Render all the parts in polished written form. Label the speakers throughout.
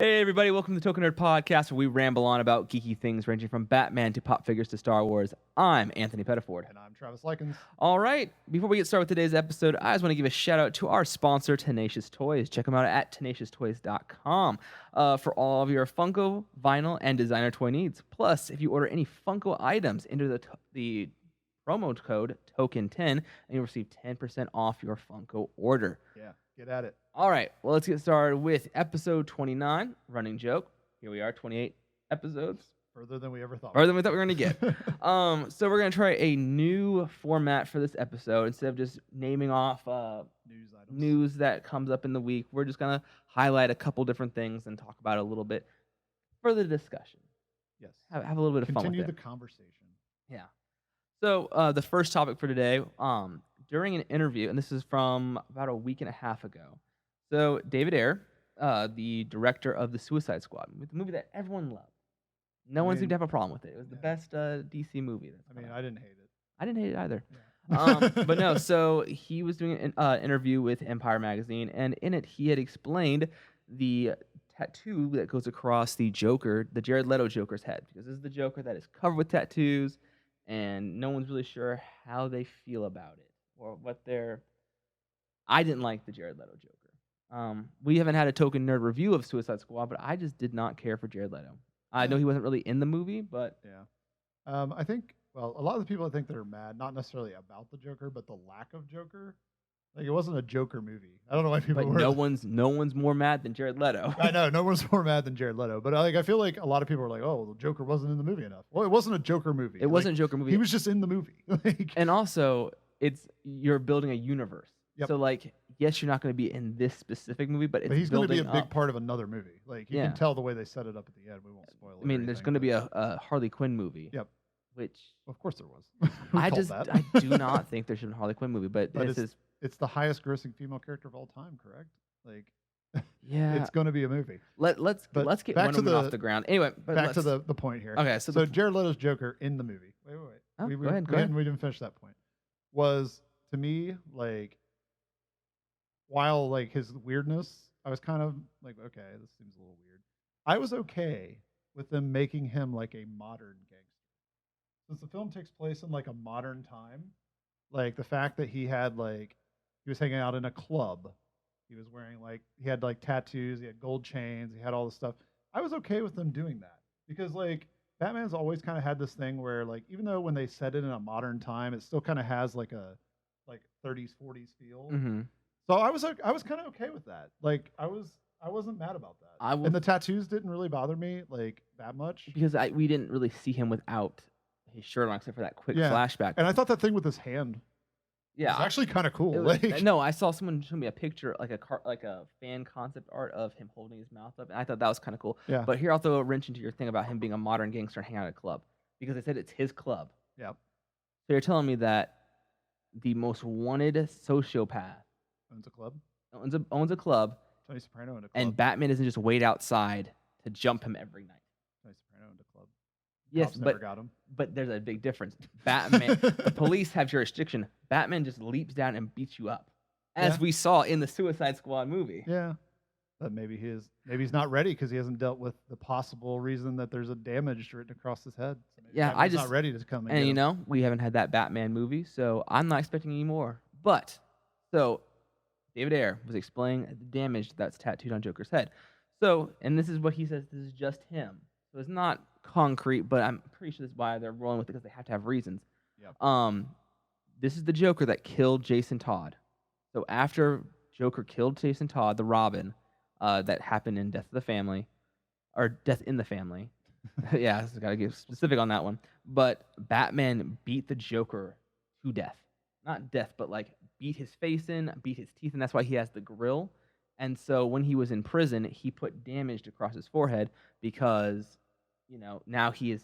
Speaker 1: Hey everybody, welcome to the Token Nerd Podcast, where we ramble on about geeky things ranging from Batman to pop figures to Star Wars. I'm Anthony Pettiford.
Speaker 2: And I'm Travis Lykins.
Speaker 1: All right, before we get started with today's episode, I just want to give a shout out to our sponsor, Tenacious Toys. Check them out at tenacioustoys.com for all of your Funko, vinyl, and designer toy needs. Plus, if you order any Funko items, enter the promo code TOKEN10 and you'll receive 10% off your Funko order.
Speaker 2: Yeah, get at it.
Speaker 1: All right, well, let's get started with episode 29, Running Joke. Here we are, 28 episodes.
Speaker 2: Further than we ever thought.
Speaker 1: Further than we thought we were going to get. So we're going to try a new format for this episode. Instead of just naming off news that comes up in the week, we're just going to highlight a couple different things and talk about it a little bit. Further discussion.
Speaker 2: Yes.
Speaker 1: Have a little bit of fun with it.
Speaker 2: Continue the conversation.
Speaker 1: Yeah. So the first topic for today, during an interview, and this is from about a week and a half ago. So David Ayer, the director of The Suicide Squad, the movie that everyone loved. No one seemed to have a problem with it. It was the best DC movie.
Speaker 2: I didn't hate it.
Speaker 1: I didn't hate it either.
Speaker 2: Yeah.
Speaker 1: But no, so he was doing an interview with Empire Magazine, and in it he had explained the tattoo that goes across the Joker, the Jared Leto Joker's head, because this is the Joker that is covered with tattoos, and no one's really sure how they feel about it or what they're. I didn't like the Jared Leto Joker. We haven't had a Token Nerd review of Suicide Squad, but I just did not care for Jared Leto. I know he wasn't really in the movie, but
Speaker 2: yeah. I think a lot of the people I think that are mad, not necessarily about the Joker, but the lack of Joker. Like, it wasn't a Joker movie. I don't know why people were.
Speaker 1: No one's more mad than Jared Leto.
Speaker 2: I know, no one's more mad than Jared Leto. But I feel like a lot of people are like, oh, the Joker wasn't in the movie enough. Well, it wasn't a Joker movie.
Speaker 1: It wasn't a Joker movie.
Speaker 2: He was just in the movie.
Speaker 1: And also, you're building a universe.
Speaker 2: Yep.
Speaker 1: So, yes, you're not going to be in this specific movie, but
Speaker 2: he's going to be a big
Speaker 1: up.
Speaker 2: part of another movie. Like, you can tell the way they set it up at the end. We won't spoil it.
Speaker 1: I mean, there's going to be a Harley Quinn movie.
Speaker 2: Yep.
Speaker 1: Which,
Speaker 2: of course, there was.
Speaker 1: I do not think there should be a Harley Quinn movie, but
Speaker 2: it's the highest grossing female character of all time, correct? Like,
Speaker 1: yeah,
Speaker 2: it's going to be a movie.
Speaker 1: Let's get Wonder Woman off the ground. Anyway,
Speaker 2: back to the point here.
Speaker 1: Okay,
Speaker 2: so Jared Leto's Joker in the movie. Wait.
Speaker 1: Oh, go ahead.
Speaker 2: We didn't finish that point. Was, to me, like, while like his weirdness, I was kind of like, okay, this seems a little weird. I was okay with them making him like a modern gangster. Since the film takes place in like a modern time, like the fact that he was hanging out in a club, he was wearing he had tattoos, he had gold chains, he had all this stuff. I was okay with them doing that because Batman's always kind of had this thing where even though when they set it in a modern time, it still kind of has a 30s 40s feel.
Speaker 1: Mm-hmm.
Speaker 2: So I was kind of okay with that. I wasn't mad about that. And the tattoos didn't really bother me that much
Speaker 1: because we didn't really see him without his shirt on except for that quick flashback.
Speaker 2: And I thought that thing with his hand was actually kind of cool.
Speaker 1: No, I saw someone show me a picture like a fan concept art of him holding his mouth up, and I thought that was kind of cool.
Speaker 2: Yeah.
Speaker 1: But here I'll throw a wrench into your thing about him being a modern gangster and hanging out at a club because they said it's his club.
Speaker 2: Yep.
Speaker 1: So you're telling me that the most wanted sociopath
Speaker 2: owns a club.
Speaker 1: Owns a club.
Speaker 2: Tony Soprano owned a club.
Speaker 1: And Batman doesn't just wait outside to jump him every night.
Speaker 2: Tony Soprano owned a club.
Speaker 1: Yes,
Speaker 2: Cops never got him.
Speaker 1: But there's a big difference. Batman, the police have jurisdiction. Batman just leaps down and beats you up, as we saw in the Suicide Squad movie.
Speaker 2: Yeah, but maybe he's not ready because he hasn't dealt with the possible reason that there's a damage written across his head. So Batman's not ready to come.
Speaker 1: And we haven't had that Batman movie, so I'm not expecting any more. But so David Ayer was explaining the damage that's tattooed on Joker's head. So, and this is what he says. This is just him. So it's not concrete, but I'm pretty sure that's why they're rolling with it because they have to have reasons.
Speaker 2: Yep.
Speaker 1: This is the Joker that killed Jason Todd. So after Joker killed Jason Todd, the Robin, that happened in Death of the Family, or Death in the Family. Yeah, I gotta get specific on that one. But Batman beat the Joker to death. Not death, but beat his face in, beat his teeth, and that's why he has the grill. And so when he was in prison, he put damage across his forehead because, now he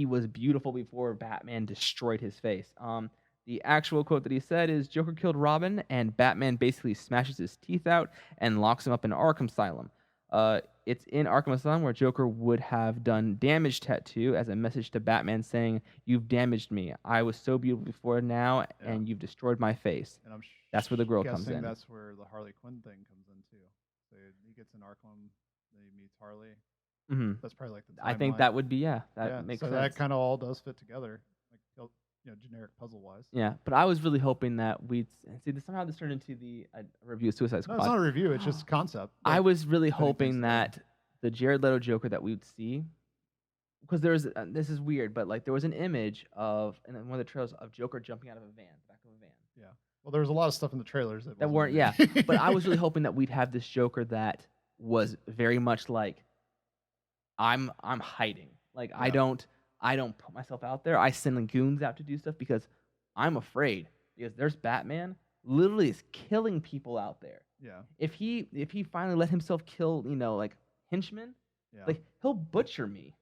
Speaker 1: was beautiful before Batman destroyed his face. The actual quote that he said is, Joker killed Robin, and Batman basically smashes his teeth out and locks him up in Arkham Asylum. It's in Arkham Asylum where Joker would have done damage tattoo as a message to Batman saying, "You've damaged me. I was so beautiful before now, and you've destroyed my face."
Speaker 2: And
Speaker 1: that's where the grill comes in.
Speaker 2: That's where the Harley Quinn thing comes in too. So he gets an Arkham he meets Harley.
Speaker 1: Hmm.
Speaker 2: That's probably like the
Speaker 1: I think
Speaker 2: timeline.
Speaker 1: that would be, yeah, that
Speaker 2: Yeah,
Speaker 1: makes
Speaker 2: so
Speaker 1: sense.
Speaker 2: that kind of all does fit together, like generic puzzle wise.
Speaker 1: Yeah, but I was really hoping that we'd see this, somehow this turned into the review of Suicide
Speaker 2: No,
Speaker 1: Squad.
Speaker 2: it's not a review. It's just concept.
Speaker 1: I
Speaker 2: like,
Speaker 1: was really
Speaker 2: putting things
Speaker 1: hoping
Speaker 2: together.
Speaker 1: that the Jared Leto Joker that we would see, because there's this is weird, but like there was an image of in one of the trailers of Joker jumping out of a van, the back of a van.
Speaker 2: Yeah. Well, there was a lot of stuff in the trailers that wasn't
Speaker 1: weren't,
Speaker 2: in
Speaker 1: yeah.
Speaker 2: the
Speaker 1: But I was really hoping that we'd have this Joker that was very much like I'm hiding. Like
Speaker 2: Yeah.
Speaker 1: I don't put myself out there. I send goons out to do stuff because I'm afraid. Because there's Batman literally is killing people out there.
Speaker 2: Yeah.
Speaker 1: If he finally let himself kill, like henchmen,
Speaker 2: Yeah.
Speaker 1: like he'll butcher me.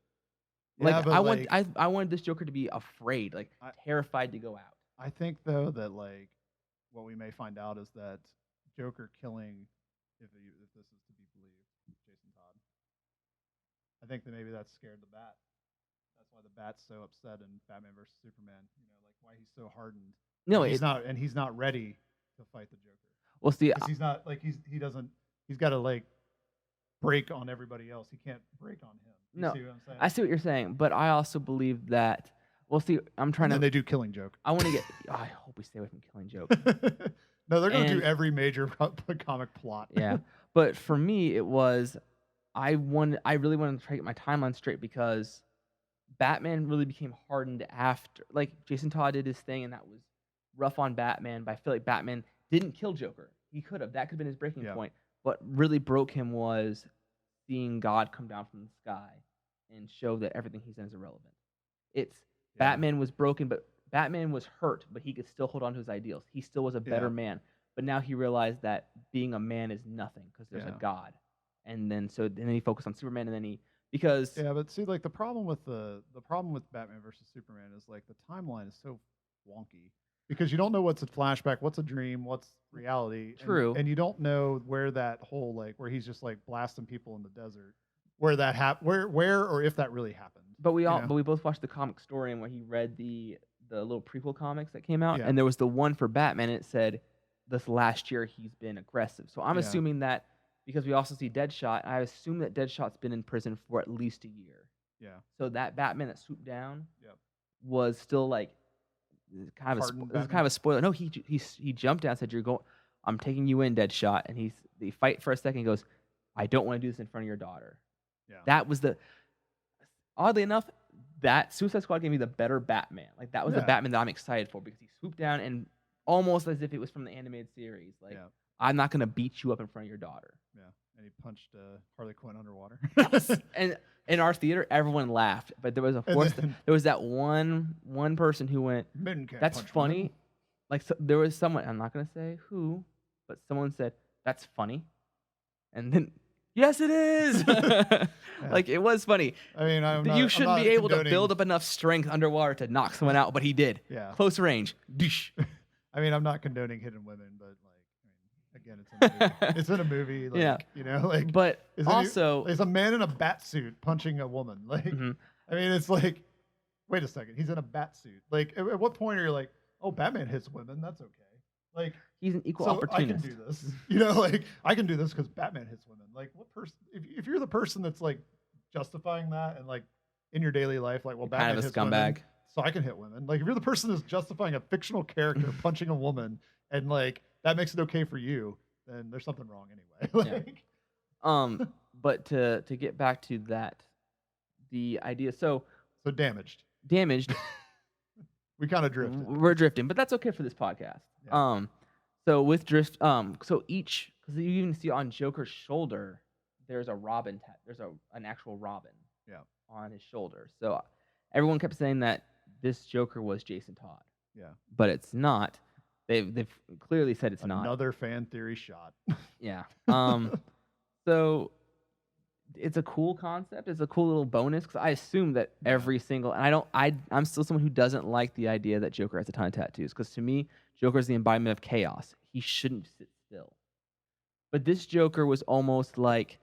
Speaker 2: Yeah,
Speaker 1: Like
Speaker 2: but,
Speaker 1: I wanted this Joker to be afraid, like terrified to go out.
Speaker 2: I think though that like what we may find out is that Joker killing, if this is to be believed, Jason Todd. I think that maybe that scared the Bat. That's why the Bat's so upset in Batman versus Superman. Like why he's so hardened.
Speaker 1: No,
Speaker 2: he's not ready to fight the Joker.
Speaker 1: Well, see,
Speaker 2: because he's not like he's got to like break on everybody else. He can't break on him.
Speaker 1: No,
Speaker 2: see what I'm saying?
Speaker 1: I see what you're saying, but I also believe that. Well, see, I'm trying
Speaker 2: and then they do Killing Joke.
Speaker 1: I want to get. I hope we stay away from Killing Joke.
Speaker 2: No, they're gonna do every major comic plot.
Speaker 1: Yeah, but for me, it was I really wanted to try to get my timeline straight because Batman really became hardened after, like Jason Todd did his thing, and that was rough on Batman. But I feel like Batman didn't kill Joker. He could have. That could have been his breaking point. What really broke him was seeing God come down from the sky and show that everything he's done is irrelevant. Batman was broken, but Batman was hurt, but he could still hold on to his ideals. He still was a better man. But now he realized that being a man is nothing because there's a God. And then he focused on Superman, and then because
Speaker 2: but see, like the problem with Batman versus Superman is like the timeline is so wonky because you don't know what's a flashback, what's a dream, what's reality.
Speaker 1: True.
Speaker 2: And you don't know where that whole like where he's just like blasting people in the desert, where that where or if that really happened.
Speaker 1: But we both watched the comic story and where he read the little prequel comics that came out, and there was the one for Batman, and it said this last year he's been aggressive. So I'm assuming that because we also see Deadshot, I assume that Deadshot's been in prison for at least a year.
Speaker 2: Yeah.
Speaker 1: So that Batman that swooped down was still like kind of a spoiler. No, he jumped down and said, I'm taking you in, Deadshot, and they fight for a second. He goes, I don't want to do this in front of your daughter.
Speaker 2: Yeah.
Speaker 1: That was oddly enough, that Suicide Squad gave me the better Batman. Like that was the Batman that I'm excited for because he swooped down and almost as if it was from the animated series. Like I'm not gonna beat you up in front of your daughter.
Speaker 2: Yeah, and he punched Harley Quinn underwater.
Speaker 1: And in our theater, everyone laughed, but there was there was that one person who went, "That's funny." Men. Like there was someone, I'm not gonna say who, but someone said, "That's funny," and then. Yes, it is. Like it was funny.
Speaker 2: I mean,
Speaker 1: you shouldn't be able to build up enough strength underwater to knock someone out, but he did.
Speaker 2: Yeah,
Speaker 1: close range.
Speaker 2: I mean, I'm not condoning hitting women, but like, again, it's in a movie. It's in a movie. Like, like.
Speaker 1: But also,
Speaker 2: there's a man in a bat suit punching a woman. Like, I mean, it's like, wait a second, he's in a bat suit. Like, at what point are you like, oh, Batman hits women? That's okay. Like
Speaker 1: he's an equal opportunist.
Speaker 2: I can do this. Like I can do this because Batman hits women. Like what person? If you're the person that's like justifying that and like in your daily life, like well, Batman
Speaker 1: kind of a
Speaker 2: hits
Speaker 1: scumbag,
Speaker 2: women, so I can hit women. Like if you're the person that's justifying a fictional character punching a woman and like that makes it okay for you, then there's something wrong anyway. Like,
Speaker 1: but to get back to that, the idea. So
Speaker 2: damaged. We kind of drifted.
Speaker 1: We're drifting, but that's okay for this podcast. Yeah. So with drift, so each, because you even see on Joker's shoulder, there's a Robin there's an actual Robin.
Speaker 2: Yeah.
Speaker 1: On his shoulder. So everyone kept saying that this Joker was Jason Todd.
Speaker 2: Yeah.
Speaker 1: But it's not. They've clearly said it's not.
Speaker 2: Another fan theory shot.
Speaker 1: Yeah. So it's a cool concept. It's a cool little bonus because I assume that every single, and I'm still someone who doesn't like the idea that Joker has a ton of tattoos because to me, Joker is the embodiment of chaos. He shouldn't sit still. But this Joker was almost like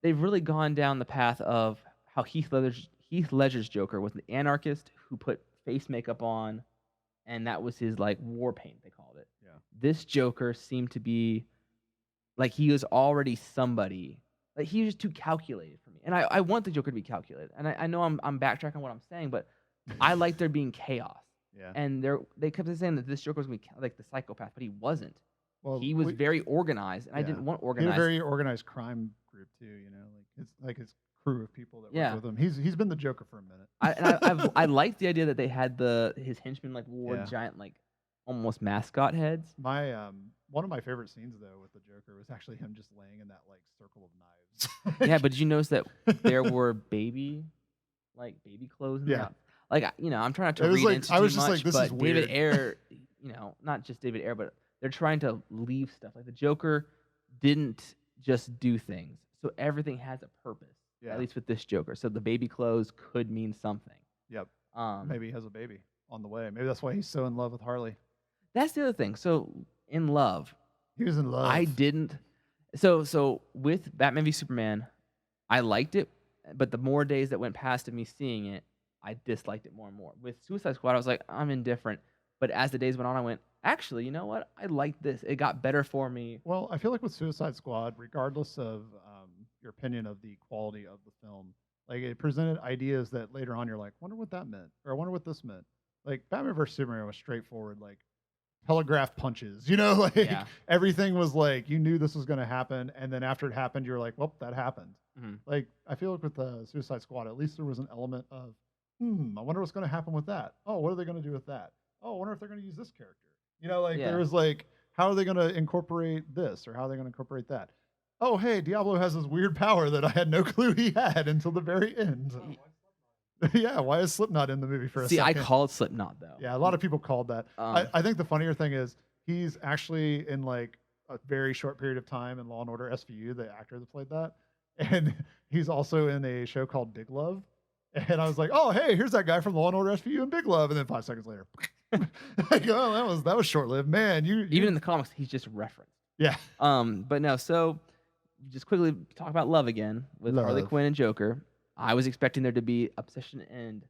Speaker 1: they've really gone down the path of how Heath Ledger's Joker was an anarchist who put face makeup on, and that was his like war paint, they called it.
Speaker 2: Yeah.
Speaker 1: This Joker seemed to be like he was already somebody Like, he was just too calculated for me, and I want the Joker to be calculated, and I know I'm backtracking on what I'm saying, but I like there being chaos,
Speaker 2: Yeah.
Speaker 1: and they kept saying that this Joker was gonna be like the psychopath, but he wasn't.
Speaker 2: Well,
Speaker 1: He was very organized, and I
Speaker 2: yeah,
Speaker 1: didn't want
Speaker 2: he had a
Speaker 1: organized.
Speaker 2: very organized crime group too. You know, like his crew of people that work
Speaker 1: Yeah.
Speaker 2: with him. He's been the Joker for a minute.
Speaker 1: I liked the idea that they had his henchmen, like, wore
Speaker 2: Yeah.
Speaker 1: giant, like, almost mascot heads.
Speaker 2: My one of my favorite scenes though with the Joker was actually him just laying in that like circle of knives.
Speaker 1: Yeah, but did you notice that there were baby clothes in the
Speaker 2: Yeah.
Speaker 1: out like, I'm trying not to
Speaker 2: It was
Speaker 1: read
Speaker 2: like
Speaker 1: into
Speaker 2: I
Speaker 1: too
Speaker 2: was just like,
Speaker 1: much,
Speaker 2: this is
Speaker 1: but David
Speaker 2: weird.
Speaker 1: Ayer, not just David Ayer, but they're trying to leave stuff. Like, the Joker didn't just do things, so everything has a purpose,
Speaker 2: Yeah.
Speaker 1: at least with this Joker. So the baby clothes could mean something.
Speaker 2: Yep.
Speaker 1: Um,
Speaker 2: Maybe he has a baby on the way. Maybe that's why he's so in love with Harley.
Speaker 1: that's the other thing. So, in love,
Speaker 2: He was in love.
Speaker 1: I didn't. So with Batman v Superman, I liked it, but the more days that went past of me seeing it, I disliked it more and more. With Suicide Squad, I was like, I'm indifferent. But as the days went on, I went, actually, you know what? I like this. It got better for me.
Speaker 2: Well, I feel like with Suicide Squad, regardless of your opinion of the quality of the film, like it presented ideas that later on you're like, wonder what that meant, or I wonder what this meant. Like Batman vs Superman was straightforward, like telegraph punches. You know, like
Speaker 1: Yeah.
Speaker 2: everything was like you knew this was going to happen, and then after it happened, you're like, well, that happened.
Speaker 1: Mhm.
Speaker 2: Like I feel like with the Suicide Squad, at least there was an element of, I wonder what's going to happen with that. Oh, what are they going to do with that? Oh, I wonder if they're going to use this character. You know, like
Speaker 1: Yeah.
Speaker 2: there was like, how are they going to incorporate this, or how are they going to incorporate that? Oh, hey, Diablo has this weird power that I had no clue he had until the very end. Yeah, why is Slipknot in the movie for a
Speaker 1: See,
Speaker 2: second?
Speaker 1: I called Slipknot, though.
Speaker 2: Yeah, a lot of people called that. I think the funnier thing is he's actually in like a very short period of time in Law and Order SVU, the actor that played that, and he's also in a show called Big Love. And I was like, oh, hey, here's that guy from Law and Order SVU and Big Love, and then 5 seconds later, like, oh, that was short lived, man.
Speaker 1: Even in the comics, he's just referenced.
Speaker 2: Yeah.
Speaker 1: But no. So just quickly talk about love again with Harley
Speaker 2: Love.
Speaker 1: Quinn and Joker. I was expecting there to be obsession and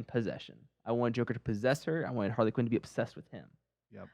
Speaker 1: possession. I wanted Joker to possess her. I wanted Harley Quinn to be obsessed with him.
Speaker 2: Yep.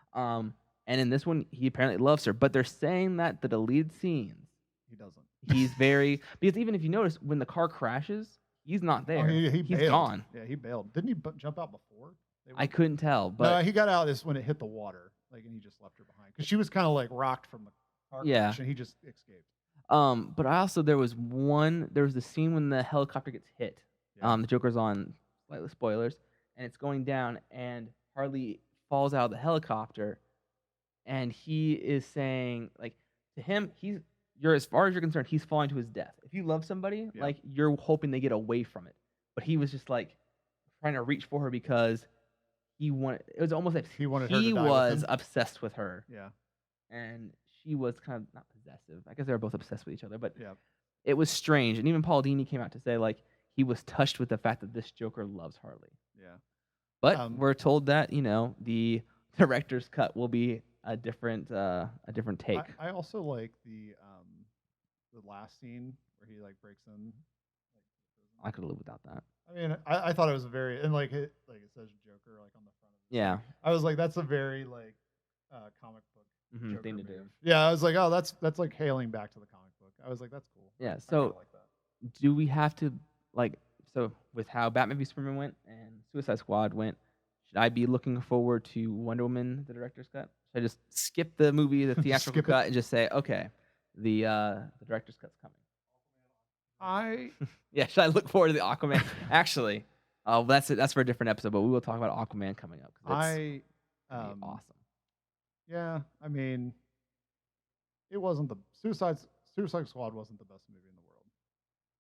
Speaker 1: And in this one, he apparently loves her. But they're saying that the deleted scenes,
Speaker 2: He doesn't.
Speaker 1: he's very because even if you notice when the car crashes, he's not there.
Speaker 2: Oh, he
Speaker 1: he's
Speaker 2: bailed.
Speaker 1: gone.
Speaker 2: Yeah, he bailed. Didn't he jump out before?
Speaker 1: I couldn't tell,
Speaker 2: No,
Speaker 1: but
Speaker 2: he got out is when it hit the water, like, and he just left her behind because she was kind of like rocked from the car crash, and he just escaped.
Speaker 1: But I also there was the scene when the helicopter gets hit.
Speaker 2: Yeah.
Speaker 1: The Joker's on slightly spoilers, and it's going down, and Harley falls out of the helicopter, and he is saying, like, to him, you're as far as you're concerned, he's falling to his death. If you love somebody,
Speaker 2: Yeah.
Speaker 1: like, you're hoping they get away from it. But he was just like trying to reach for her because it was almost like
Speaker 2: He wanted her to die with
Speaker 1: was
Speaker 2: him.
Speaker 1: obsessed with her.
Speaker 2: Yeah.
Speaker 1: And she was kind of not possessive. I guess they were both obsessed with each other, but
Speaker 2: Yeah.
Speaker 1: it was strange. And even Paul Dini came out to say, like, he was touched with the fact that this Joker loves Harley.
Speaker 2: Yeah.
Speaker 1: But we're told that, the director's cut will be a different take.
Speaker 2: I also like the last scene where he like breaks in.
Speaker 1: I could live without that.
Speaker 2: I mean, I thought it was a very, and like it says Joker like on the front of it.
Speaker 1: Yeah.
Speaker 2: I was like, that's a very like comic book Joker
Speaker 1: thing to do.
Speaker 2: move. Yeah, I was like, oh, that's like hailing back to the comic book. I was like, that's cool.
Speaker 1: Yeah.
Speaker 2: I
Speaker 1: So
Speaker 2: kinda like that.
Speaker 1: do we have to with how Batman v Superman went and Suicide Squad went, should I be looking forward to Wonder Woman, the director's cut? Should I just skip the movie, the theatrical
Speaker 2: Skip it.
Speaker 1: cut, and just say, okay, the director's cut's coming? Yeah, should I look forward to the Aquaman? Actually, that's for a different episode, but we will talk about Aquaman coming up. 'Cause that's gonna be awesome.
Speaker 2: Yeah, I mean, it wasn't the Suicide Squad wasn't the best movie in the world.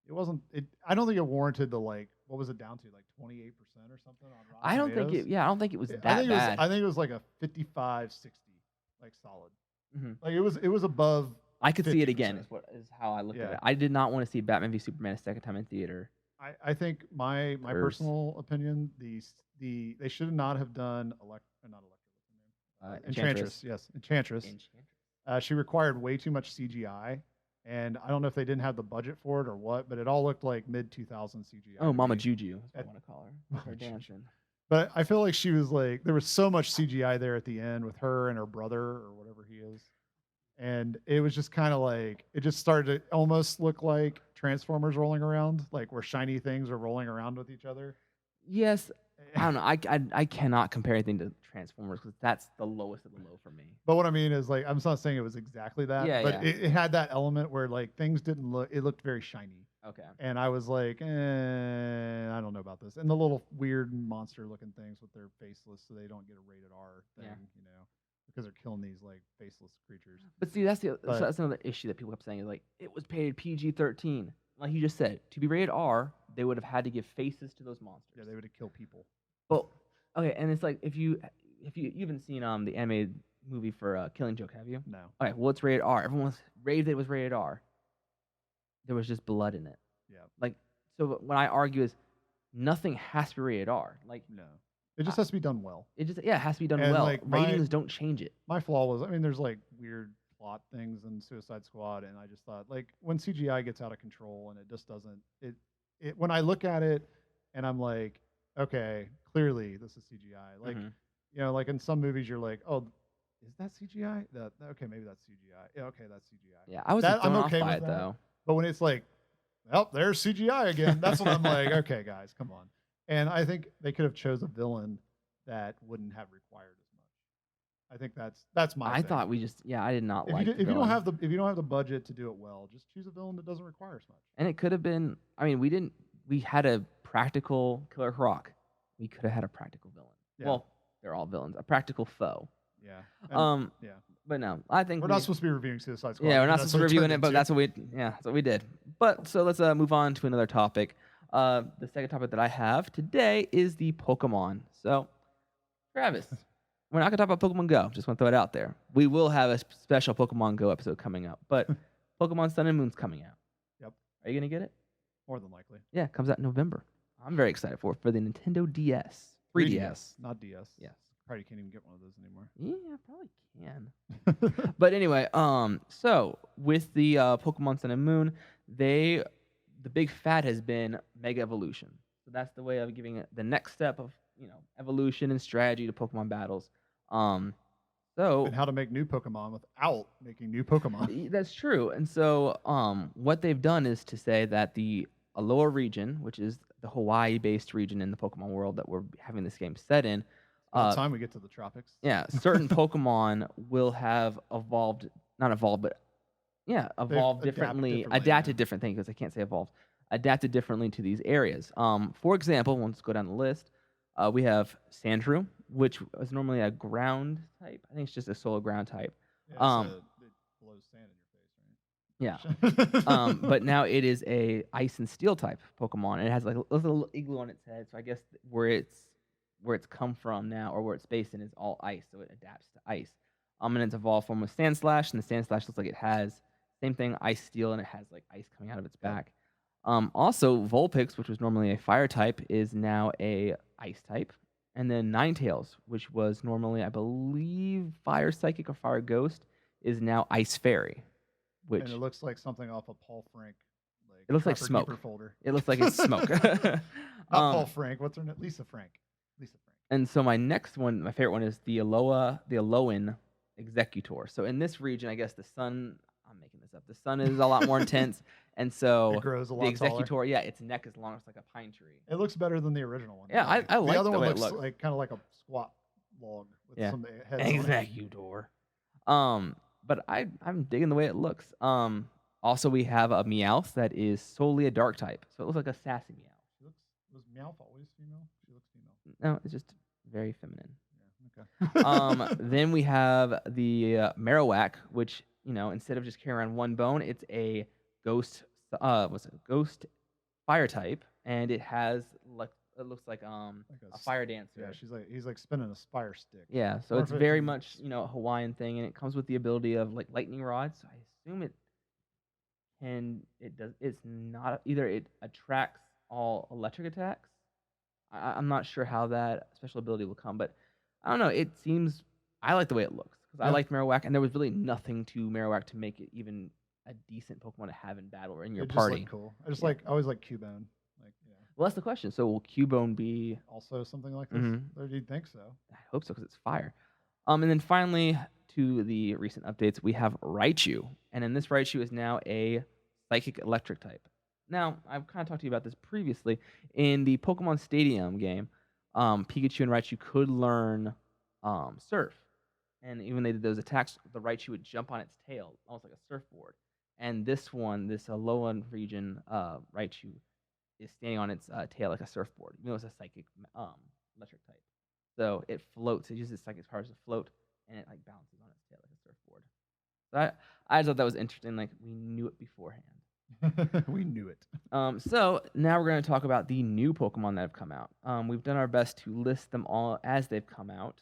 Speaker 2: It wasn't. I don't think it warranted the like. What was it down to? Like 28% or something on Rotten
Speaker 1: I don't think
Speaker 2: Tomatoes?
Speaker 1: it. Yeah, I don't think it was that
Speaker 2: I think
Speaker 1: bad.
Speaker 2: I think it was like a 55, 60, like solid.
Speaker 1: Mhm.
Speaker 2: Like it was above.
Speaker 1: I could see it
Speaker 2: 50%.
Speaker 1: again. Is how I looked at
Speaker 2: Yeah.
Speaker 1: it. I did not want to see Batman v Superman a second time in theater.
Speaker 2: I think my
Speaker 1: There's-
Speaker 2: personal opinion, they should not have done Enchantress. Yes, Enchantress. She required way too much CGI, and I don't know if they didn't have the budget for it or what, but it all looked like mid 2000 CGI.
Speaker 1: Oh,
Speaker 2: to
Speaker 1: Mama
Speaker 2: me.
Speaker 1: Juju. That's what I
Speaker 2: At-
Speaker 1: want to call her.
Speaker 2: Mama
Speaker 1: Her
Speaker 2: Juju.
Speaker 1: dancing.
Speaker 2: But I feel like she was like there was so much CGI there at the end with her and her brother or whatever he is. and it was just kind of like it just started to almost look like Transformers rolling around, like where shiny things are rolling around with each other.
Speaker 1: Yes, I don't know. I cannot compare anything to Transformers because that's the lowest of the low for me.
Speaker 2: But what I mean is, like, I'm not saying it was exactly that,
Speaker 1: Yeah,
Speaker 2: but
Speaker 1: yeah.
Speaker 2: it had that element where like things didn't look, it looked very shiny.
Speaker 1: Okay.
Speaker 2: And I was like, I don't know about this. And the little weird monster looking things with their faceless, so they don't get a rated R thing,
Speaker 1: Yeah.
Speaker 2: you know, because they're killing these like faceless creatures.
Speaker 1: But see, that's another issue that people kept saying is like it was rated PG-13. Like you just said, to be rated R, they would have had to give faces to those monsters.
Speaker 2: Yeah, they would have killed people.
Speaker 1: But okay, and it's like if you haven't seen the animated movie for Killing Joke, have you?
Speaker 2: No.
Speaker 1: Okay, well it's rated R. Everyone was raved it was rated R. There was just blood in it.
Speaker 2: Yeah.
Speaker 1: Like, so what I argue is nothing has to be rated R. Like,
Speaker 2: No. It just has to be done well.
Speaker 1: it has to be done
Speaker 2: And,
Speaker 1: well.
Speaker 2: like,
Speaker 1: Ratings don't change it.
Speaker 2: My flaw was, I mean, there's like weird plot things in Suicide Squad, and I just thought, like, when CGI gets out of control and it just doesn't, it when I look at it and I'm like, okay, clearly this is CGI. Like, you know, like in some movies you're like, oh, is that CGI? Okay, maybe that's CGI. Yeah, okay, that's CGI.
Speaker 1: Yeah, I was thrown off by it
Speaker 2: that.
Speaker 1: though.
Speaker 2: But when it's like, well, there's CGI again, that's when I'm like, okay, guys, come on. And I think they could have chose a villain that wouldn't have required as much. I think that's my.
Speaker 1: I thought we just I did not like.
Speaker 2: If you don't have the budget to do it well, just choose a villain that doesn't require as much.
Speaker 1: And it could have been. I mean, we had a practical Killer Croc. We could have had a practical villain. Yeah. Well, they're all villains. A practical foe.
Speaker 2: Yeah.
Speaker 1: Yeah. But no, I think
Speaker 2: we're not supposed to be reviewing Suicide Squad.
Speaker 1: Yeah, we're not supposed to be reviewing it, but that's what we did. But so let's move on to another topic. The second topic that I have today is the Pokemon. So, Travis, we're not gonna talk about Pokemon Go. Just want to throw it out there. We will have a special Pokemon Go episode coming up, but Pokemon Sun and Moon's coming out.
Speaker 2: Yep.
Speaker 1: Are you gonna get it?
Speaker 2: More than likely.
Speaker 1: Yeah, it comes out in November. I'm very excited for the Nintendo DS, 3DS,
Speaker 2: not DS.
Speaker 1: Yes.
Speaker 2: Probably can't even get one of those anymore.
Speaker 1: Yeah, probably can. But anyway, so with the Pokemon Sun and Moon, the big fad has been Mega Evolution. So that's the way of giving it the next step of evolution and strategy to Pokemon battles.
Speaker 2: And how to make new Pokemon without making new Pokemon.
Speaker 1: That's true. And so what they've done is to say that the Alola region, which is the Hawaii-based region in the Pokemon world that we're having this game set in.
Speaker 2: By the time we get to the tropics.
Speaker 1: Yeah, certain Pokemon will have evolved differently, adapted differently, because I can't say evolved, adapted differently to these areas. For example, let's go down the list. We have Sandshrew, which was normally a ground type. I think it's just a solo ground type.
Speaker 2: Yeah, it blows sand in your face,
Speaker 1: right? Yeah. But now it is a ice and steel type Pokemon. And it has like a little igloo on its head. So I guess where it's come from now, or where it's based in, is all ice, so it adapts to ice. And it's evolved from a Sandslash, and the Sandslash looks like it has same thing, ice steel, and it has like ice coming out of its back. Also, Vulpix, which was normally a fire type, is now a ice type. And then Ninetales, which was normally, I believe, fire psychic or fire ghost, is now ice fairy.
Speaker 2: And it looks like something off of Paul Frank.
Speaker 1: It looks like smoke. It looks like it's smoke.
Speaker 2: Not Paul Frank. What's her name? Lisa Frank.
Speaker 1: And so my next one, my favorite one, is the Alolan Executor. So in this region, I guess the sun, I'm making this up, the sun is a lot more intense, and so
Speaker 2: it grows a lot
Speaker 1: the Executor,
Speaker 2: taller.
Speaker 1: Yeah, its neck is long as like a pine tree.
Speaker 2: It looks better than the original one.
Speaker 1: Yeah, I like
Speaker 2: the other
Speaker 1: one.
Speaker 2: Looks like kind of like a squat log with some heads
Speaker 1: Executor. But I'm digging the way it looks. Also we have a Meowth that is solely a dark type, so it looks like a sassy Meowth.
Speaker 2: Was Meowth always female? She looks female.
Speaker 1: No, it's just very feminine.
Speaker 2: Yeah, okay.
Speaker 1: Then we have the Marowak, which, instead of just carrying around one bone, it's a ghost. Ghost fire type, and it has it looks like a fire dancer.
Speaker 2: Yeah, he's like spinning a fire stick.
Speaker 1: Yeah, so it's very much a Hawaiian thing, and it comes with the ability of like lightning rods. So I assume it's not either. It attracts all electric attacks. I'm not sure how that special ability will come, but I don't know. It seems, I like the way it looks, because I liked Marowak, and there was really nothing to Marowak to make it even a decent Pokemon to have in battle or in your party.
Speaker 2: Just cool. I always like Cubone.
Speaker 1: Well, that's the question. So will Cubone be
Speaker 2: also something like this? Or do you think so?
Speaker 1: I hope so, because it's fire. And then finally, to the recent updates, we have Raichu. And in this, Raichu is now a psychic electric type. Now, I've kind of talked to you about this previously. In the Pokemon Stadium game, Pikachu and Raichu could learn Surf. And even they did those attacks, the Raichu would jump on its tail, almost like a surfboard. And this one, this lowland region Raichu, is standing on its tail like a surfboard, even though it's a psychic electric type. So it floats. It uses its psychic powers to float, and it like bounces on its tail like a surfboard. So I thought that was interesting. Like we knew it beforehand.
Speaker 2: We knew it.
Speaker 1: So now we're going to talk about the new Pokemon that have come out. We've done our best to list them all as they've come out.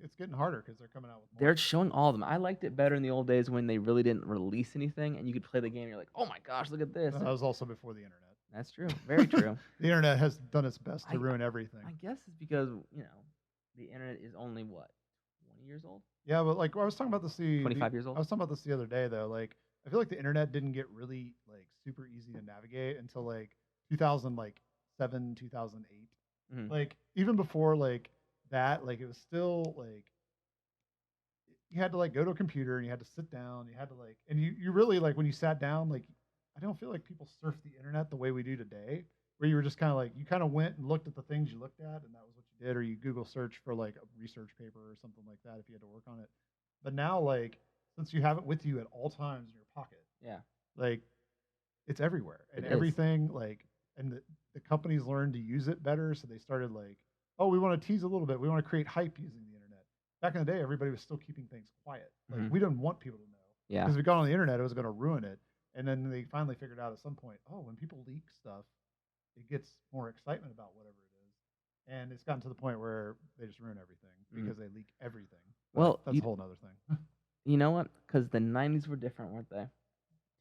Speaker 2: It's getting harder because they're coming out with more.
Speaker 1: They're showing all of them. I liked it better in the old days when they really didn't release anything, and you could play the game. And you're like, oh my gosh, look at this.
Speaker 2: That was also before the internet.
Speaker 1: That's true. Very true.
Speaker 2: The internet has done its best to ruin everything.
Speaker 1: I guess it's because the internet is only what 20 years old.
Speaker 2: Yeah, but like I was talking about this
Speaker 1: 25 years old.
Speaker 2: I was talking about this the other day though. Like I feel like the internet didn't get really like super easy to navigate until like 2007, 2008.
Speaker 1: Mhm.
Speaker 2: Like even before like that, like it was still like you had to like go to a computer and you had to sit down. You had to like, and you really like when you sat down, like I don't feel like people surf the internet the way we do today, where you were just kind of like you kind of went and looked at the things you looked at, and that was what you did, or you Google search for like a research paper or something like that if you had to work on it. But now, like since you have it with you at all times in your pocket,
Speaker 1: Yeah.
Speaker 2: like it's everywhere and
Speaker 1: It is.
Speaker 2: everything. Like, and the companies learned to use it better, so they started like, oh, we want to tease a little bit, we want to create hype using the internet. Back in the day, everybody was still keeping things quiet. Like
Speaker 1: Mhm.
Speaker 2: we didn't want people to know
Speaker 1: Yeah.
Speaker 2: because if it got on the internet, it was going to ruin it. And then they finally figured out at some point, oh, when people leak stuff, it gets more excitement about whatever it is. And it's gotten to the point where they just ruin everything because they leak everything. But
Speaker 1: Well,
Speaker 2: that's a whole nother thing.
Speaker 1: You know what? Because the 90s were different, weren't they? Too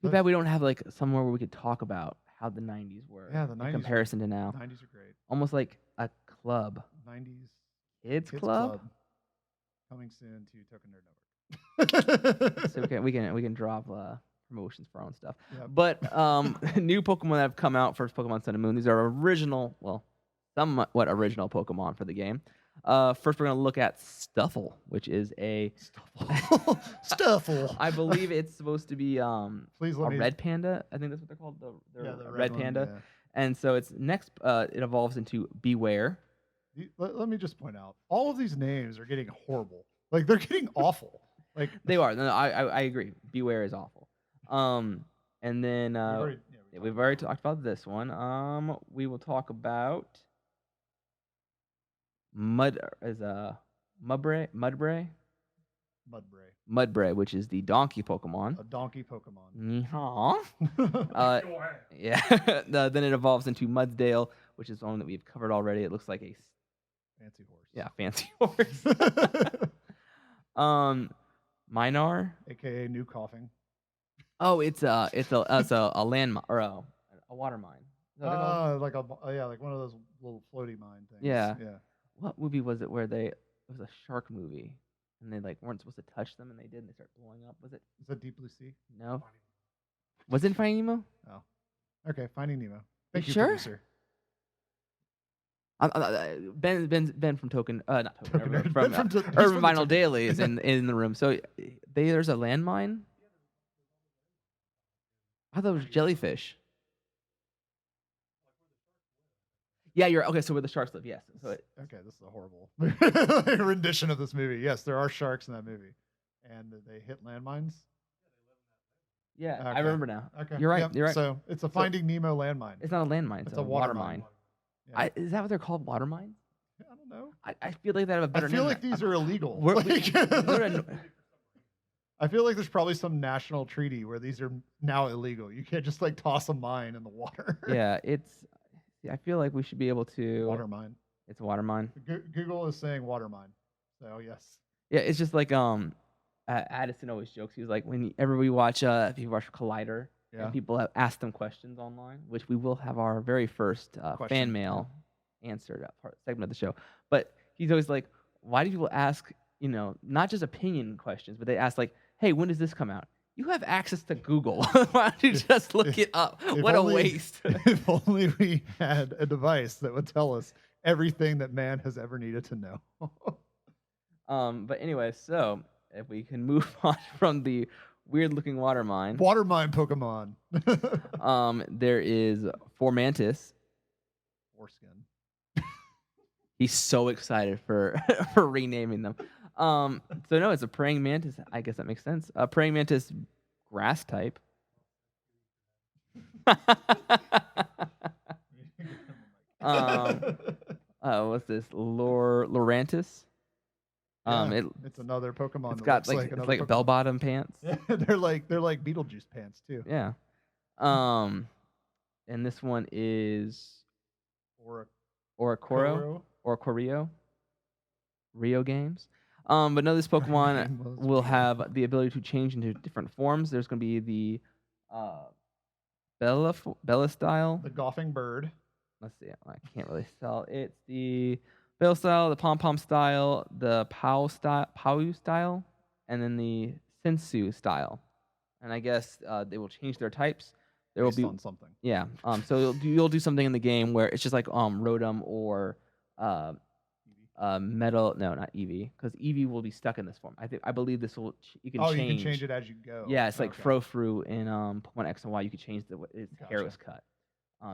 Speaker 2: Those-
Speaker 1: bad we don't have like somewhere where we could talk about how the 90s were
Speaker 2: Yeah, the
Speaker 1: in
Speaker 2: 90s
Speaker 1: comparison to now.
Speaker 2: 90s are great.
Speaker 1: Almost like a club.
Speaker 2: 90s
Speaker 1: Kids
Speaker 2: Kids
Speaker 1: Club?
Speaker 2: coming soon to Token Nerd Network.
Speaker 1: So we can drop promotions for our own stuff.
Speaker 2: Yep.
Speaker 1: But new Pokemon that have come out for Pokemon Sun and Moon. These are original, well, somewhat original Pokemon for the game. First, we're going to look at Stuffle, which is a
Speaker 2: Stuffle.
Speaker 1: I believe it's supposed to be
Speaker 2: Please
Speaker 1: a
Speaker 2: let me.
Speaker 1: red panda. I think that's what they're called.
Speaker 2: Yeah,
Speaker 1: The
Speaker 2: the
Speaker 1: red
Speaker 2: one,
Speaker 1: panda.
Speaker 2: yeah.
Speaker 1: And so it's next. It evolves into Beware.
Speaker 2: Let me just point out, all of these names are getting horrible. Like they're getting awful. Like
Speaker 1: They are. No, I agree. Beware is awful. And then we've already talked about this one. We will talk about Mudbray, which is the donkey Pokemon.
Speaker 2: A donkey Pokemon.
Speaker 1: Yeehaw. Yeah. Then it evolves into Mudsdale, which is one that we've covered already. It looks like a
Speaker 2: Fancy horse.
Speaker 1: yeah, fancy horse. Minar.
Speaker 2: AKA New Coughing.
Speaker 1: Oh, it's a land or a water mine. Is that what they're called?
Speaker 2: Like one of those little floaty mine things.
Speaker 1: Yeah.
Speaker 2: Yeah.
Speaker 1: What movie was it where it was a shark movie and they like weren't supposed to touch them and they did and they started blowing up? Was it?
Speaker 2: Is that Deep Blue Sea?
Speaker 1: No. Was it Finding Nemo?
Speaker 2: Oh. Okay, Finding Nemo. Thank you,
Speaker 1: sure?
Speaker 2: producer.
Speaker 1: Ben from Token, not Token,
Speaker 2: Token
Speaker 1: Nerd,
Speaker 2: Nerd.
Speaker 1: from
Speaker 2: Ben from he's
Speaker 1: Urban
Speaker 2: from the
Speaker 1: Vinyl
Speaker 2: Token-
Speaker 1: Daily is in the room. So there's a landmine. I thought it was jellyfish. Yeah, you're okay. So where the sharks live, yes. So
Speaker 2: Okay, this is a horrible rendition of this movie. Yes, there are sharks in that movie, and they hit landmines.
Speaker 1: yeah, I
Speaker 2: Okay.
Speaker 1: remember now.
Speaker 2: Okay,
Speaker 1: You're right.
Speaker 2: yep.
Speaker 1: You're right.
Speaker 2: So it's a Finding Nemo landmine.
Speaker 1: It's not a landmine. It's a water mine.
Speaker 2: Yeah.
Speaker 1: Is that what they're called? Water mines?
Speaker 2: I don't know.
Speaker 1: I feel like they have a better
Speaker 2: I feel
Speaker 1: name.
Speaker 2: like these are illegal.
Speaker 1: We're-
Speaker 2: Like- I feel like there's probably some national treaty where these are now illegal. You can't just like toss a mine in the water.
Speaker 1: Yeah, I feel like we should be able to.
Speaker 2: Water mine.
Speaker 1: It's a water mine.
Speaker 2: Google is saying water mine. So yes.
Speaker 1: Yeah, it's just like Addison always jokes. He's like whenever we watch if you watch Collider,
Speaker 2: Yeah.
Speaker 1: and people have asked them questions online, which we will have our very first
Speaker 2: Question,
Speaker 1: fan mail answered segment of the show. But he's always like, why do people ask not just opinion questions, but they ask like, hey, when does this come out? You have access to Google. Why don't you just look it up? What a waste.
Speaker 2: If only we had a device that would tell us everything that man has ever needed to know.
Speaker 1: But anyway, so if we can move on from the weird looking water mine,
Speaker 2: Water mine Pokemon.
Speaker 1: there is Formantis.
Speaker 2: Foreskin.
Speaker 1: He's so excited for for renaming them. So no, it's a praying mantis. I guess that makes sense. A praying mantis, grass type. What's this? Lorantis.
Speaker 2: Yeah, it's another Pokemon.
Speaker 1: It's
Speaker 2: that
Speaker 1: got
Speaker 2: looks
Speaker 1: it's
Speaker 2: another
Speaker 1: like
Speaker 2: Pokemon.
Speaker 1: bell bottom pants.
Speaker 2: Yeah, they're like Beetlejuice pants too.
Speaker 1: Yeah. And this one is Oricoro. Rio Games. But no, this Pokemon will have the ability to change into different forms. There's going to be the Bella style.
Speaker 2: The Golfing Bird.
Speaker 1: Let's see. I can't really tell. It's the Bell style, the Pom Pom style, the Pau style, and then the Sensu style. And I guess they will change their types. There will be
Speaker 2: on something.
Speaker 1: Yeah. So you'll do something in the game where it's just like Rotom or Metal. No, not Eevee, because Eevee will be stuck in this form. I believe this will. You can change.
Speaker 2: You can change it as you go.
Speaker 1: Yeah, it's like Frofru in Pokemon X and Y. You could change its hair was cut,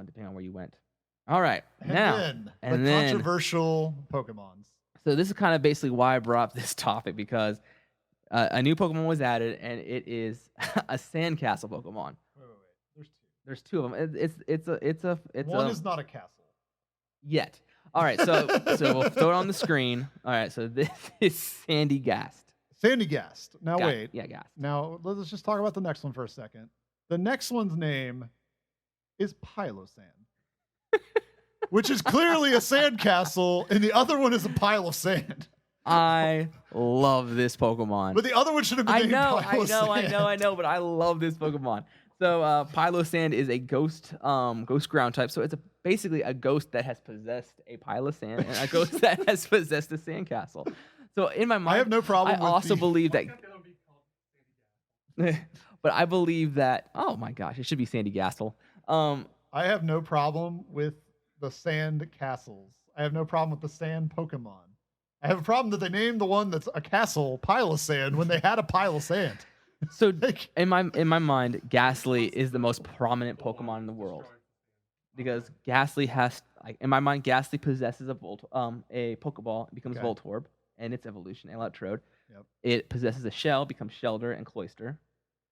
Speaker 1: depending on where you went. All right,
Speaker 2: and then controversial Pokemons.
Speaker 1: So this is kind of basically why I brought up this topic, because a new Pokemon was added, and it is a Sandcastle Pokemon.
Speaker 2: Wait.
Speaker 1: There's two of them. It's
Speaker 2: one is not a castle
Speaker 1: yet. All right, so we'll throw it on the screen. All right, so this is Sandygast.
Speaker 2: Sandygast. Now wait.
Speaker 1: Yeah, Gast.
Speaker 2: Now let's just talk about the next one for a second. The next one's name is Pylosand, which is clearly a sandcastle, and the other one is a pile of sand.
Speaker 1: I love this Pokemon.
Speaker 2: But the other one should have been named Pylosand.
Speaker 1: I know, but I love this Pokemon. So Pylosand is a ghost ground type. So it's basically a ghost that has possessed a pile of sand and a ghost that has possessed a sandcastle. So in my mind,
Speaker 2: I have no problem.
Speaker 1: I also believe that. But I believe that. Oh my gosh, it should be Sandygast.
Speaker 2: I have no problem with the sand castles. I have no problem with the sand Pokemon. I have a problem that they named the one that's a castle Pylosand when they had a pile of sand.
Speaker 1: So in my mind, Ghastly is the most prominent Pokemon in the world, because Ghastly in my mind, Ghastly possesses a Pokeball, it becomes Voltorb, and its evolution, Electrode.
Speaker 2: Yep.
Speaker 1: It possesses a shell, becomes Shelter and Cloyster.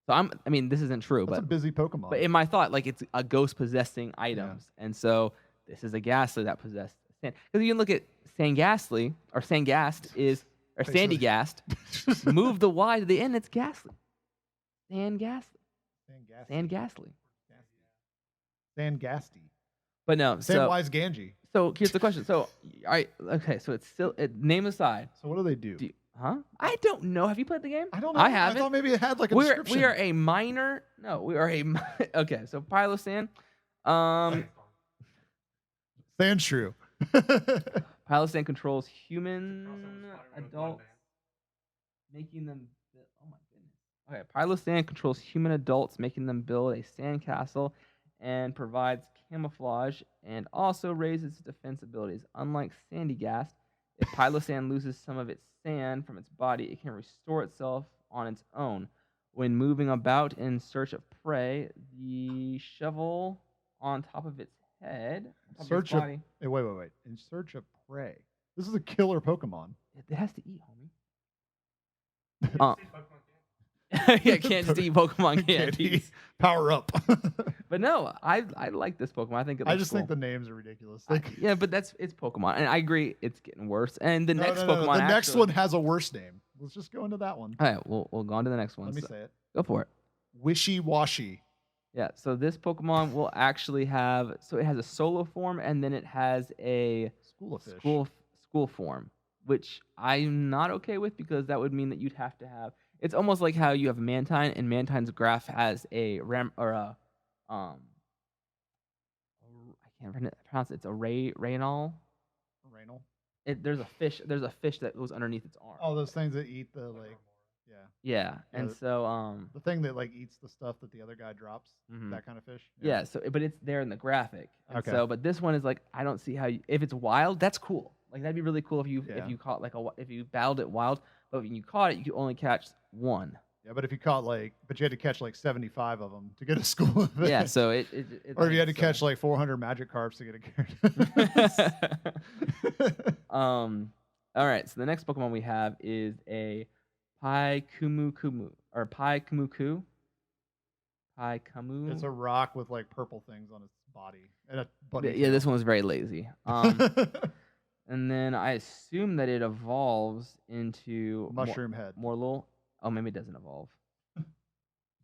Speaker 1: So this isn't true,
Speaker 2: That's
Speaker 1: but
Speaker 2: a busy Pokemon.
Speaker 1: But in my thought, like, it's a ghost possessing items, and so this is a Ghastly that possessed sand. Because you can look at Sandgastly or Sandygast or Sandygast. Move the Y to the end, it's Ghastly. Sandgastly. But no,
Speaker 2: Sandwise Ganji.
Speaker 1: So here's the question. So so it's still name aside.
Speaker 2: So what do they do?
Speaker 1: I don't know. Have you played the game?
Speaker 2: I don't know.
Speaker 1: I haven't.
Speaker 2: I thought maybe it had like a description.
Speaker 1: We are a minor. No, we are a. Okay, so Pylosand.
Speaker 2: Sandshrew.
Speaker 1: Pylosand controls human adults, making them. Oh my goodness. Okay, Pylosand controls human adults, making them build a sandcastle, and provides camouflage, and also raises defense abilities. Unlike Sandygast, if Pylosand loses some of its sand from its body, it can restore itself on its own. When moving about in search of prey, the shovel on top of its head.
Speaker 2: Wait. In search of prey. This is a killer Pokemon.
Speaker 1: It has to eat, homie. Yeah, can't just eat Pokemon candies.
Speaker 2: Power up.
Speaker 1: But no, I like this Pokemon. I think it looks
Speaker 2: I just
Speaker 1: cool.
Speaker 2: think the names are ridiculous.
Speaker 1: Yeah, but it's Pokemon, and I agree it's getting worse. And the next Pokemon,
Speaker 2: the next one has a worse name. Let's just go into that one.
Speaker 1: All right, we'll go on to the next one.
Speaker 2: Let me say it.
Speaker 1: Go for it.
Speaker 2: Wishy-washy.
Speaker 1: Yeah, so this Pokemon will actually have. So it has a solo form, and then it has a school form, which I'm not okay with, because that would mean that you'd have to have. It's almost like how you have Mantine, and Mantine's graph has a I can't pronounce it. It's a Raynal. There's a fish that goes underneath its arm.
Speaker 2: Oh, those things that eat the
Speaker 1: Yeah, and so
Speaker 2: the thing that like eats the stuff that the other guy drops, that kind of fish.
Speaker 1: Yeah. So but it's there in the graphic. And so, but this one is like, I don't see how if it's wild, that's cool. Like that'd be really cool if you caught like if you battled it wild, but when you caught it, you could only catch one.
Speaker 2: Yeah, but if you caught but you had to catch like 75 of them to get a school event.
Speaker 1: Yeah, so
Speaker 2: or if you had to catch like 400 Magikarps to get a character.
Speaker 1: All right, so the next Pokemon we have is a Paikumukumu or Paikumuku. Paikamu.
Speaker 2: It's a rock with like purple things on its body and a bunny.
Speaker 1: Yeah, this one was very lazy. And then I assume that it evolves into
Speaker 2: mushroom head.
Speaker 1: Morlul. Oh, maybe it doesn't evolve.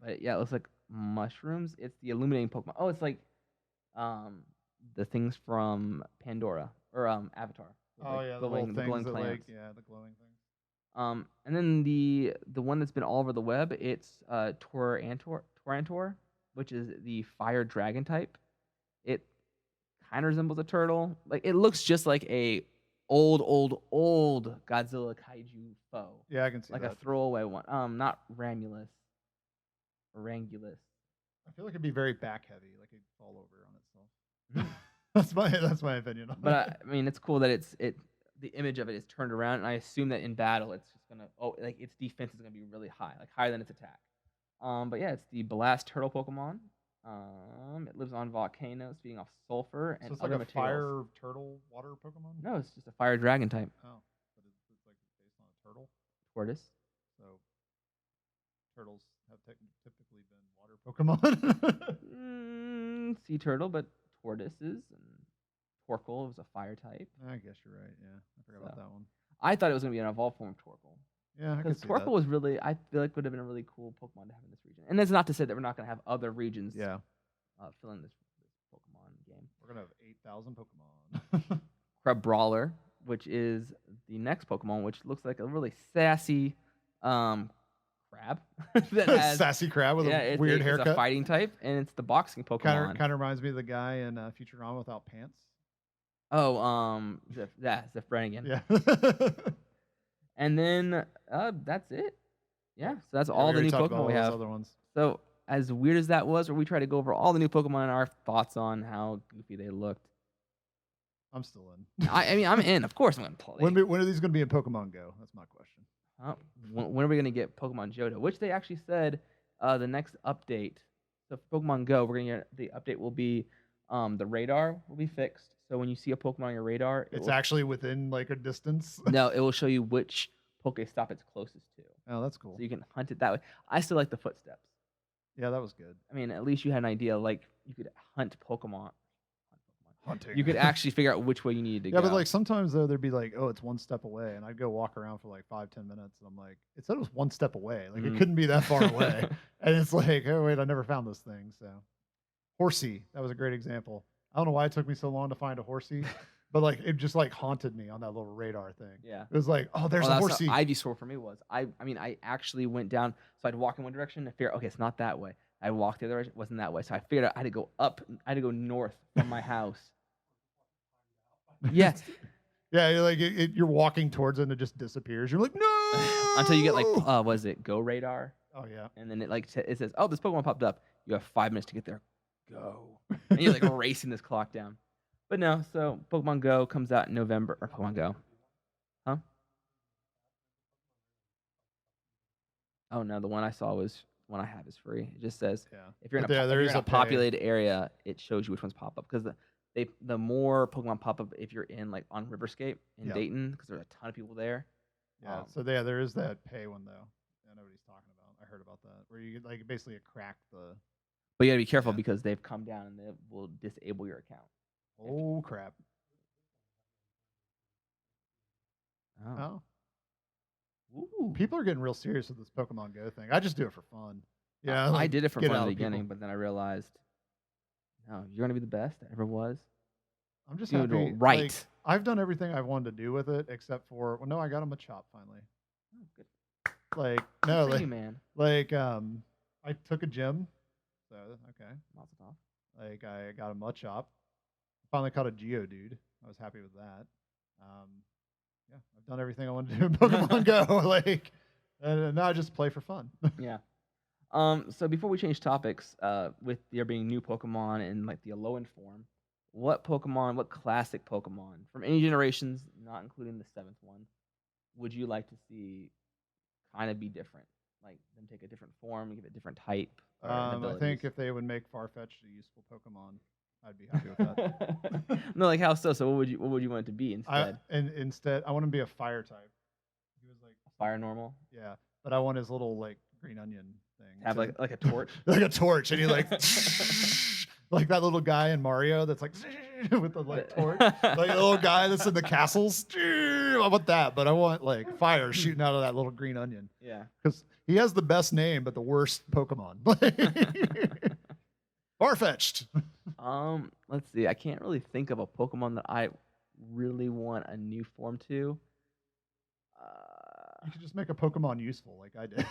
Speaker 1: But yeah, it looks like mushrooms. It's the illuminating Pokemon. Oh, it's like the things from Pandora or Avatar.
Speaker 2: Oh yeah,
Speaker 1: the glowing plants.
Speaker 2: The glowing things.
Speaker 1: And then the one that's been all over the web, it's Torantor, which is the fire dragon type. It kind of resembles a turtle. Like it looks just like a old Godzilla kaiju foe.
Speaker 2: Yeah, I can see
Speaker 1: like
Speaker 2: that.
Speaker 1: a throwaway one. Not Rangulus.
Speaker 2: I feel like it'd be very back heavy, like it'd fall over on itself. That's my opinion on it.
Speaker 1: But I mean, it's cool that the image of it is turned around, and I assume that in battle, it's just gonna like its defense is gonna be really high, like higher than its attack. But yeah, it's the Blast Turtle Pokemon. It lives on volcanoes, feeding off sulfur and
Speaker 2: it's
Speaker 1: other
Speaker 2: like a
Speaker 1: materials.
Speaker 2: fire turtle water Pokemon?
Speaker 1: No, it's just a fire dragon type.
Speaker 2: Oh, but it's like based on a turtle?
Speaker 1: Tortoise.
Speaker 2: So turtles have typically been water Pokemon.
Speaker 1: Sea turtle, but tortoises and Torkoal was a fire type.
Speaker 2: I guess you're right. Yeah, I forgot about that one.
Speaker 1: I thought it was gonna be an evolved form of Torkoal.
Speaker 2: Yeah,
Speaker 1: because Torkoal was really, I feel like, would have been a really cool Pokemon to have in this region. And that's not to say that we're not gonna have other regions.
Speaker 2: Yeah.
Speaker 1: Fill in this Pokemon game.
Speaker 2: We're gonna have 8,000 Pokemon.
Speaker 1: Crabrawler, which is the next Pokemon, which looks like a really sassy crab.
Speaker 2: that has, sassy crab with a weird haircut.
Speaker 1: It's a fighting type, and it's the boxing Pokemon.
Speaker 2: Kind of reminds me of the guy in Futurama without pants.
Speaker 1: Oh, Zephranigan.
Speaker 2: Yeah.
Speaker 1: And then that's it. Yeah, so that's all the new Pokemon we have.
Speaker 2: Other ones.
Speaker 1: So as weird as that was, where we try to go over all the new Pokemon and our thoughts on how goofy they looked.
Speaker 2: I'm still in.
Speaker 1: I mean, I'm in. Of course, I'm gonna play.
Speaker 2: When are these gonna be in Pokemon Go? That's my question.
Speaker 1: When are we gonna get Pokemon Johto? Which they actually said the next update. So for Pokemon Go, we're gonna get the update will be the radar will be fixed. So when you see a Pokemon on your radar,
Speaker 2: it's actually within like a distance.
Speaker 1: No, it will show you which Pokestop it's closest to.
Speaker 2: Oh, that's cool.
Speaker 1: So you can hunt it that way. I still like the footsteps.
Speaker 2: Yeah, that was good.
Speaker 1: I mean, at least you had an idea. Like you could hunt Pokemon.
Speaker 2: Hunting.
Speaker 1: You could actually figure out which way you needed to go.
Speaker 2: Yeah, but like sometimes though there'd be like, oh, it's one step away, and I'd go walk around for like 5-10 minutes, and I'm like, it said it was one step away. Like it couldn't be that far away. And it's like, oh wait, I never found this thing. So Horsey, that was a great example. I don't know why it took me so long to find a Horsey, but like it just like haunted me on that little radar thing.
Speaker 1: Yeah.
Speaker 2: It was like, oh, there's a Horsey.
Speaker 1: Ivysaur for me was. I mean, I actually went down, so I'd walk in one direction and figure, okay, it's not that way. I walked the other direction, it wasn't that way. So I figured out I had to go up, I had to go north from my house. Yes.
Speaker 2: Yeah, you're walking towards it and it just disappears. You're like, no!
Speaker 1: Until you get like, was it Go Radar?
Speaker 2: Oh, yeah.
Speaker 1: And then it says, oh, this Pokemon popped up. You have 5 minutes to get there. Go. And you're like racing this clock down. But no, so Pokemon Go comes out in November. Or Pokemon Go. Huh? Oh, no, the one I saw was one I have is free. It just says if you're in a populated area, it shows you which ones pop up. Because the more Pokemon pop up if you're in like on Riverscape in Dayton, because there's a ton of people there.
Speaker 2: Yeah. So there is that pay one though. I know what he's talking about. I heard about that. Where you like basically crack the.
Speaker 1: But you gotta be careful because they've come down and they will disable your account.
Speaker 2: Oh crap.
Speaker 1: Oh.
Speaker 2: Ooh. People are getting real serious with this Pokemon Go thing. I just do it for fun. Yeah.
Speaker 1: I did it for fun in the beginning, but then I realized, no, you're gonna be the best that ever was.
Speaker 2: I'm just happy.
Speaker 1: Right.
Speaker 2: Like, I've done everything I've wanted to do with it, except for I got him a chop finally.
Speaker 1: Oh, good.
Speaker 2: Like no,
Speaker 1: like you, man.
Speaker 2: Like I took a gym, so okay.
Speaker 1: Mazel tov.
Speaker 2: Like I got a Mudchop. Finally caught a Geodude. I was happy with that. Yeah, I've done everything I wanted to do in Pokemon Go. Like, and now I just play for fun.
Speaker 1: Yeah. So before we change topics, with there being new Pokemon and like the Alolan form, what classic Pokemon from any generations, not including the seventh one, would you like to see kind of be different? Like them take a different form, give it different type and
Speaker 2: I
Speaker 1: abilities.
Speaker 2: think if they would make Farfetch'd a useful Pokemon, I'd be happy with that.
Speaker 1: No, like how so? So what would you want it to be instead?
Speaker 2: Instead, I want him to be a fire type. He was like
Speaker 1: Fire normal?
Speaker 2: yeah, but I want his little like green onion thing.
Speaker 1: Have like a torch?
Speaker 2: Like a torch, and he like like that little guy in Mario that's like with the like torch, like a little guy that's in the castles. I want that, but I want like fire shooting out of that little green onion.
Speaker 1: Yeah.
Speaker 2: Because he has the best name, but the worst Pokemon. Farfetch'd.
Speaker 1: Let's see. I can't really think of a Pokemon that I really want a new form to.
Speaker 2: You could just make a Pokemon useful, like I did.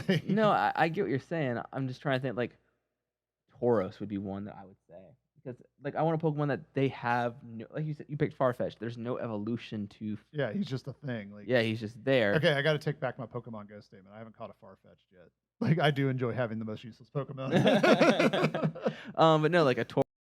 Speaker 2: Like,
Speaker 1: No, I get what you're saying. I'm just trying to think. Like Tauros would be one that I would say because like I want a Pokemon that they have no, like you said, you picked Farfetch'd. There's no evolution to.
Speaker 2: yeah, he's just a thing. Like
Speaker 1: Yeah, he's just there.
Speaker 2: okay, I got to take back my Pokemon Go statement. I haven't caught a Farfetch'd yet. Like I do enjoy having the most useless Pokemon.
Speaker 1: But no, like a Tauros.